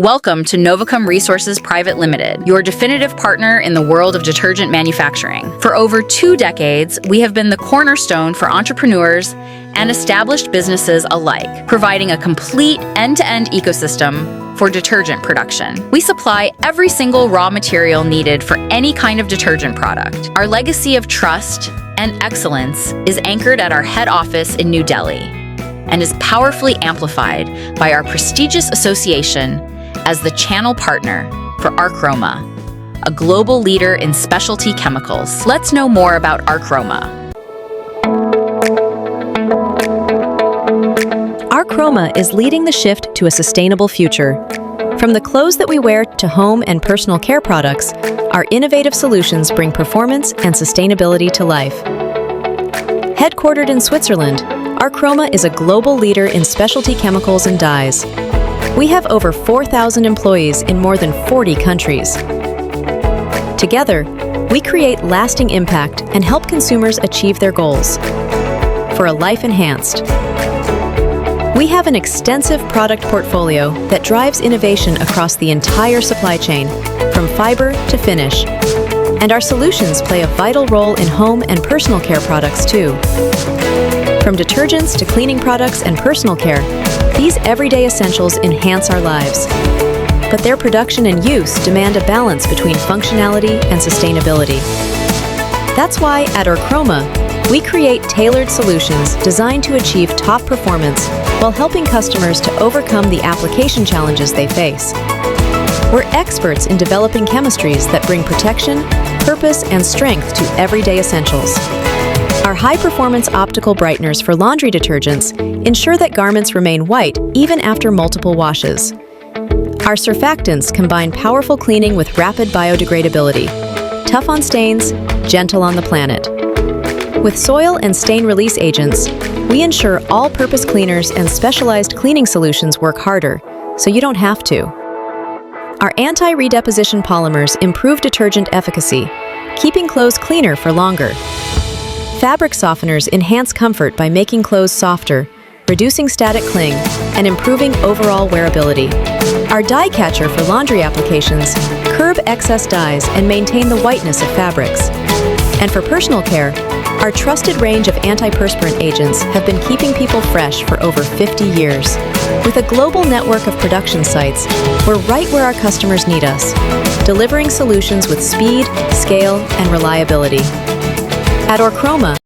Welcome to Novacom Resources Private Limited, your definitive partner in the world of detergent manufacturing. For over 2 decades, we have been the cornerstone for entrepreneurs and established businesses alike, providing a complete end-to-end ecosystem for detergent production. We supply every single raw material needed for any kind of detergent product. Our legacy of trust and excellence is anchored at our head office in New Delhi and is powerfully amplified by our prestigious association as the channel partner for Archroma, a global leader in specialty chemicals. Let's know more about Archroma. Archroma is leading the shift to a sustainable future. From the clothes that we wear to home and personal care products, our innovative solutions bring performance and sustainability to life. Headquartered in Switzerland, Archroma is a global leader in specialty chemicals and dyes. We have over 4,000 employees in more than 40 countries. Together, we create lasting impact and help consumers achieve their goals. For a life enhanced. We have an extensive product portfolio that drives innovation across the entire supply chain, from fiber to finish. And our solutions play a vital role in home and personal care products too. From detergents to cleaning products and personal care, these everyday essentials enhance our lives. But their production and use demand a balance between functionality and sustainability. That's why at Archroma, we create tailored solutions designed to achieve top performance while helping customers to overcome the application challenges they face. We're experts in developing chemistries that bring protection, purpose, and strength to everyday essentials. Our high-performance optical brighteners for laundry detergents ensure that garments remain white even after multiple washes. Our surfactants combine powerful cleaning with rapid biodegradability, tough on stains, gentle on the planet. With soil and stain release agents, we ensure all-purpose cleaners and specialized cleaning solutions work harder, so you don't have to. Our anti-redeposition polymers improve detergent efficacy, keeping clothes cleaner for longer. Fabric softeners enhance comfort by making clothes softer, reducing static cling, and improving overall wearability. Our dye catcher for laundry applications curb excess dyes and maintain the whiteness of fabrics. And for personal care, our trusted range of antiperspirant agents have been keeping people fresh for over 50 years. With a global network of production sites, we're right where our customers need us, delivering solutions with speed, scale, and reliability. At Archroma,